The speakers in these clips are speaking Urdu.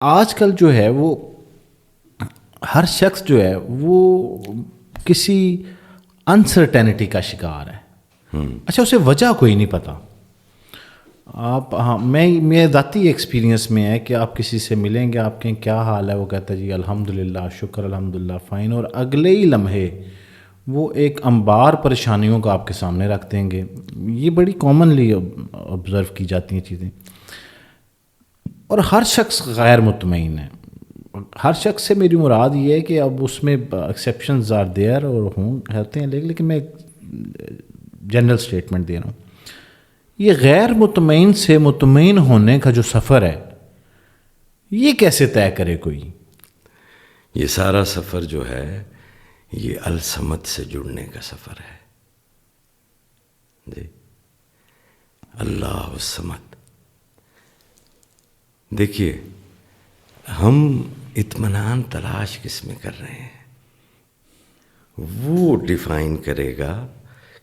آج کل جو ہے وہ ہر شخص جو ہے وہ کسی انسرٹینٹی کا شکار ہے. اچھا اسے وجہ کوئی نہیں پتہ. آپ ہاں میں ذاتی ایکسپیرینس میں ہے کہ آپ کسی سے ملیں گے, آپ کہیں کیا حال ہے, وہ کہتا ہے جی الحمدللہ شکر الحمدللہ فائن, اور اگلے ہی لمحے وہ ایک انبار پریشانیوں کا آپ کے سامنے رکھ دیں گے. یہ بڑی کامنلی آبزرو کی جاتی ہیں چیزیں, اور ہر شخص غیر مطمئن ہے. ہر شخص سے میری مراد یہ ہے کہ اب اس میں ایکسیپشنز آر دیئر اور ہوتے ہیں, لیکن میں جنرل اسٹیٹمنٹ دے رہا ہوں. یہ غیر مطمئن سے مطمئن ہونے کا جو سفر ہے یہ کیسے طے کرے کوئی؟ یہ سارا سفر جو ہے یہ الصمد سے جڑنے کا سفر ہے. جی اللہ الصمد. دیکھیے ہم اطمینان تلاش کس میں کر رہے ہیں, وہ ڈیفائن کرے گا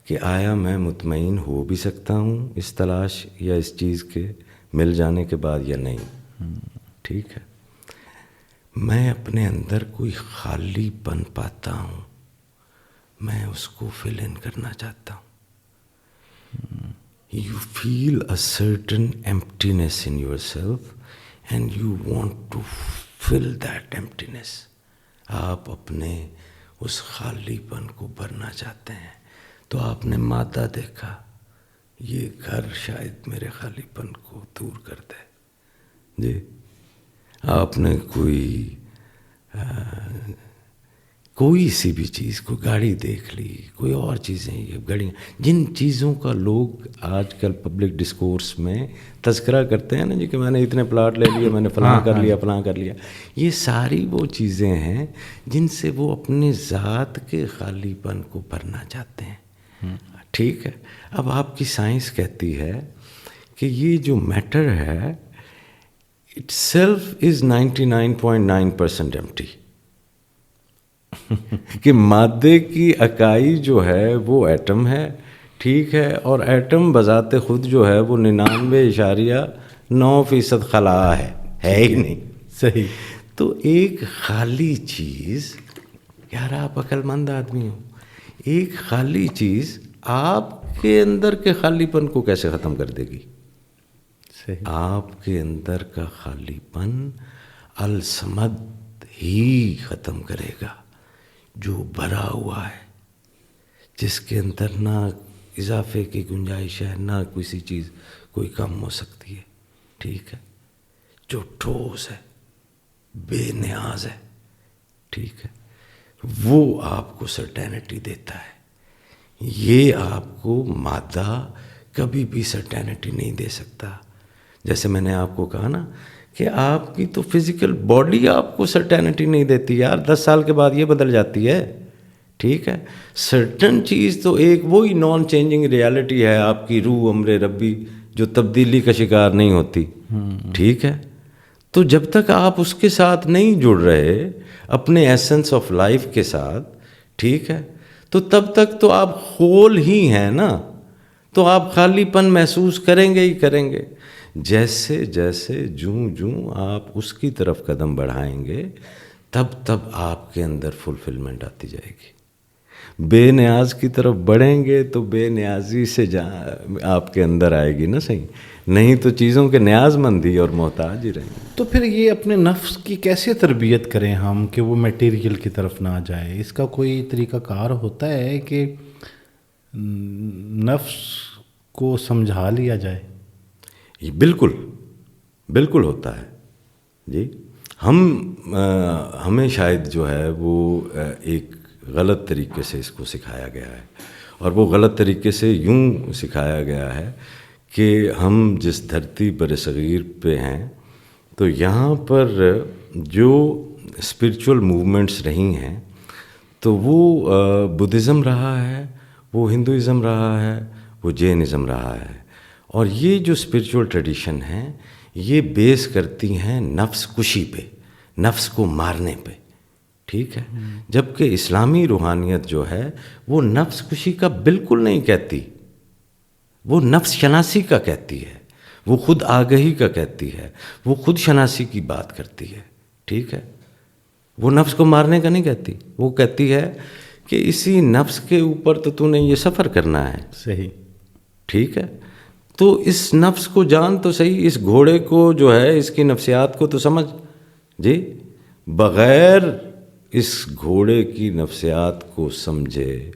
کہ آیا میں مطمئن ہو بھی سکتا ہوں اس تلاش یا اس چیز کے مل جانے کے بعد یا نہیں. ٹھیک ہے, میں اپنے اندر کوئی خالی پن پاتا ہوں, میں اس کو فل ان کرنا چاہتا ہوں. You feel a certain emptiness in yourself and you want to fill that emptiness. آپ اپنے اس خالی پن کو بھرنا چاہتے ہیں. تو آپ نے مادہ دیکھا, یہ گھر شاید میرے خالی پن کو دور کر دے. جی آپ نے کوئی سی بھی چیز, کوئی گاڑی دیکھ لی, کوئی اور چیزیں, یہ گاڑیاں, جن چیزوں کا لوگ آج کل پبلک ڈسکورس میں تذکرہ کرتے ہیں نا جی کہ میں نے اتنے پلاٹ لے لیے, میں نے فلاں کر لیا, فلاں کر لیا, یہ ساری وہ چیزیں ہیں جن سے وہ اپنے ذات کے خالی پن کو بھرنا چاہتے ہیں. ٹھیک ہے, اب آپ کی سائنس کہتی ہے کہ یہ جو میٹر ہے اٹ سیلف از 99.9% ایمٹی. کہ مادے کی اکائی جو ہے وہ ایٹم ہے. ٹھیک ہے, اور ایٹم بذات خود جو ہے وہ 99.9% خلا ہے ہی نہیں. صحیح. تو ایک خالی چیز, یار آپ عقل مند آدمی ہو, ایک خالی چیز آپ کے اندر کے خالی پن کو کیسے ختم کر دے گی؟ صحیح. آپ کے اندر کا خالی پن الصمد ہی ختم کرے گا, جو بھرا ہوا ہے, جس کے اندر نہ اضافے کی گنجائش ہے, نہ کسی چیز کوئی کم ہو سکتی ہے. ٹھیک ہے, جو ٹھوس ہے, بے نیاز ہے. ٹھیک ہے, وہ آپ کو سرٹینٹی دیتا ہے. یہ آپ کو مادہ کبھی بھی سرٹینٹی نہیں دے سکتا. جیسے میں نے آپ کو کہا نا کہ آپ کی تو فزیکل باڈی آپ کو سرٹینٹی نہیں دیتی یار, 10 سال کے بعد یہ بدل جاتی ہے. ٹھیک ہے, سرٹن چیز تو ایک وہی نان چینجنگ ریالٹی ہے آپ کی روح امر ربی, جو تبدیلی کا شکار نہیں ہوتی. ٹھیک ہے, تو جب تک آپ اس کے ساتھ نہیں جڑ رہے اپنے ایسنس آف لائف کے ساتھ, ٹھیک ہے, تو تب تک تو آپ خول ہی ہیں نا, تو آپ خالی پن محسوس کریں گے ہی کریں گے. جیسے جیسے جوں آپ اس کی طرف قدم بڑھائیں گے تب آپ کے اندر فلفلمنٹ آتی جائے گی. بے نیاز کی طرف بڑھیں گے تو بے نیازی سے آپ کے اندر آئے گی نا, صحیح, نہیں تو چیزوں کے نیاز مندی اور محتاج ہی رہیں گے. تو پھر یہ اپنے نفس کی کیسے تربیت کریں ہم کہ وہ میٹیریل کی طرف نہ جائے؟ اس کا کوئی طریقہ کار ہوتا ہے کہ نفس کو سمجھا لیا جائے؟ یہ بالکل ہوتا ہے جی. ہمیں شاید جو ہے وہ ایک غلط طریقے سے اس کو سکھایا گیا ہے, اور وہ غلط طریقے سے یوں سکھایا گیا ہے کہ ہم جس دھرتی برصغیر پہ ہیں تو یہاں پر جو اسپریچول موومنٹس رہی ہیں تو وہ بدھزم رہا ہے, وہ ہندوازم رہا ہے, وہ جینزم رہا ہے. اور یہ جو اسپریچول ٹریڈیشن ہیں یہ بیس کرتی ہیں نفس کشی پہ, نفس کو مارنے پہ. ٹھیک ہے, جبکہ اسلامی روحانیت جو ہے وہ نفس کشی کا بالکل نہیں کہتی, وہ نفس شناسی کا کہتی ہے. وہ خود آگہی کا کہتی ہے، وہ خود شناسی کی بات کرتی ہے، ٹھیک ہے. وہ نفس کو مارنے کا نہیں کہتی، وہ کہتی ہے کہ اسی نفس کے اوپر تو نے یہ سفر کرنا ہے. صحیح. ٹھیک ہے. تو اس نفس کو جان تو صحیح، اس گھوڑے کو جو ہے اس کی نفسیات کو تو سمجھ. جی بغیر اس گھوڑے کی نفسیات کو سمجھے،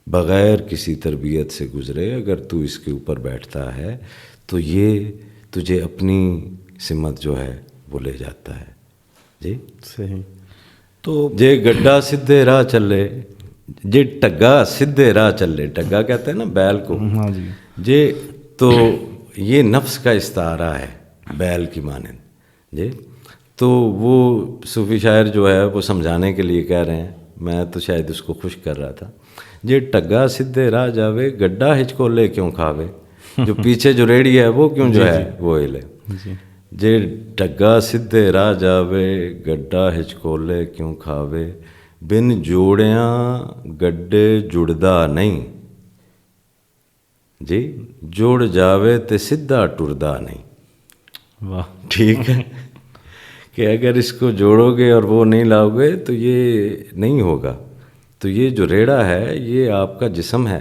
بغیر کسی تربیت سے گزرے، اگر تو اس کے اوپر بیٹھتا ہے تو یہ تجھے اپنی سمت جو ہے وہ لے جاتا ہے. جی صحیح. تو جے گڈھا سیدھے راہ چلے، جے ٹگا سیدھے راہ چلے، ٹگا کہتے ہیں نا بیل کو. ہاں جی. جے تو یہ نفس کا استعارہ ہے بیل کی مانند. جی تو وہ صوفی شاعر جو ہے وہ سمجھانے کے لیے کہہ رہے ہیں، میں تو شاید اس کو خوش کر رہا تھا. جے ٹگا سیدھے راہ جاوے، گڈھا ہچکولے کیوں کھاوے. جو پیچھے جو ریڑھی ہے وہ کیوں جو ہے وہ ہلے. جے ٹگا سیدھے راہ جاوے، گڈھا ہچکولے کیوں کھاوے. بن جوڑیاں گڈھے جڑدا نہیں. جی جوڑ جاوے تے سدھا ٹردا نہیں. واہ. ٹھیک ہے کہ اگر اس کو جوڑو گے اور وہ نہیں لاؤ گے تو یہ نہیں ہوگا. تو یہ جو ریڑھا ہے یہ آپ کا جسم ہے،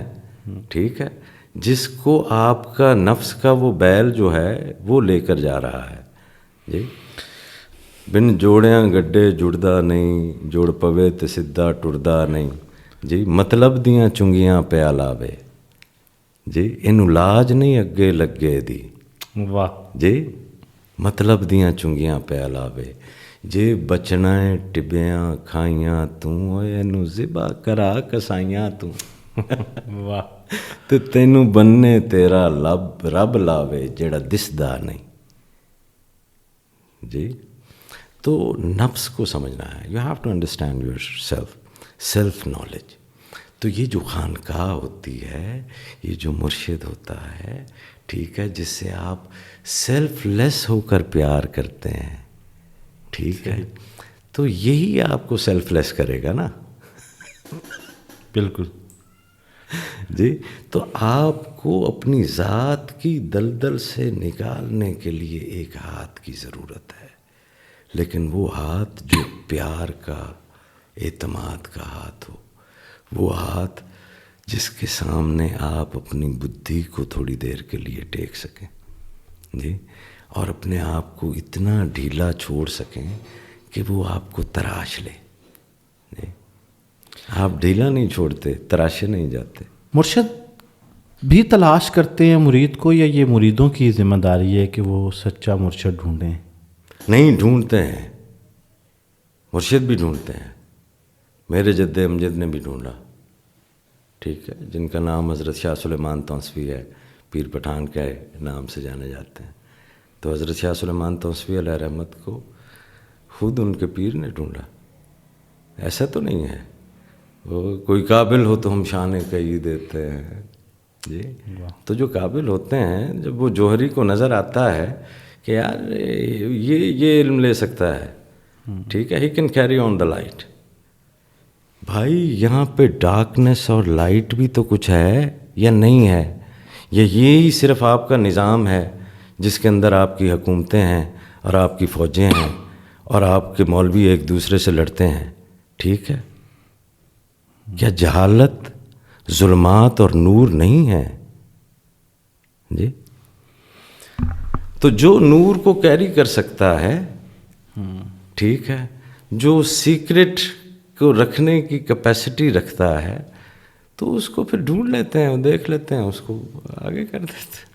ٹھیک ہے، جس کو آپ کا نفس کا وہ بیل جو ہے وہ لے کر جا رہا ہے. جی بن جوڑیاں گڈھے جڑدا نہیں، جوڑ پوے تے سدھا ٹردا نہیں. جی مطلب دیاں چنگیاں پیا لاوے. جی اینو لاج نہیں اگے لگے دی. واہ. جی مطلب دیاں چنگیاں پیا لاوے. جے بچنا ہے ٹبیاں کھائیاں توں، اینو ذبح کرا کسائیاں توں. واہ. تے تینوں بننے تیرا لب رب لاوے جیڑا دسدا نہیں. جی تو نفس کو سمجھنا ہے. You have to understand your self knowledge. تو یہ جو خانقاہ ہوتی ہے، یہ جو مرشد ہوتا ہے، ٹھیک ہے، جس سے آپ سیلف لیس ہو کر پیار کرتے ہیں، ٹھیک ہے، تو یہی آپ کو سیلف لیس کرے گا نا. بالکل. جی تو آپ کو اپنی ذات کی دلدل سے نکالنے کے لیے ایک ہاتھ کی ضرورت ہے، لیکن وہ ہاتھ جو پیار کا، اعتماد کا ہاتھ ہو، وہ ہاتھ جس کے سامنے آپ اپنی بدھی کو تھوڑی دیر کے لیے ٹیک سکیں. جی اور اپنے آپ کو اتنا ڈھیلا چھوڑ سکیں کہ وہ آپ کو تراش لے. جی آپ ڈھیلا نہیں چھوڑتے، تراشے نہیں جاتے. مرشد بھی تلاش کرتے ہیں مرید کو، یا یہ مریدوں کی ذمہ داری ہے کہ وہ سچا مرشد ڈھونڈیں؟ نہیں، ڈھونڈتے ہیں، مرشد بھی ڈھونڈتے ہیں. میرے جد امجد نے بھی ڈھونڈا، ٹھیک ہے، جن کا نام حضرت شاہ سلیمان توسوی ہے، پیر پٹھان کے نام سے جانے جاتے ہیں. تو حضرت شاہ سلیمان توسوی علیہ رحمت کو خود ان کے پیر نے ڈھونڈا. ایسا تو نہیں ہے وہ کوئی قابل ہو تو ہم شان کہی دیتے ہیں. جی تو جو قابل ہوتے ہیں، جب وہ جوہری کو نظر آتا ہے کہ یار یہ علم لے سکتا ہے، ٹھیک ہے، he can carry on the light. بھائی یہاں پہ ڈارکنیس اور لائٹ بھی تو کچھ ہے یا نہیں ہے؟ یہی صرف آپ کا نظام ہے جس کے اندر آپ کی حکومتیں ہیں اور آپ کی فوجیں ہیں اور آپ کے مولوی ایک دوسرے سے لڑتے ہیں، ٹھیک ہے. کیا جہالت، ظلمات اور نور نہیں ہے؟ جی تو جو نور کو کیری کر سکتا ہے، ٹھیک ہے، جو سیکرٹ کو رکھنے کی کیپیسٹی رکھتا ہے، تو اس کو پھر ڈھونڈ لیتے ہیں، دیکھ لیتے ہیں، اس کو آگے کر دیتے ہیں.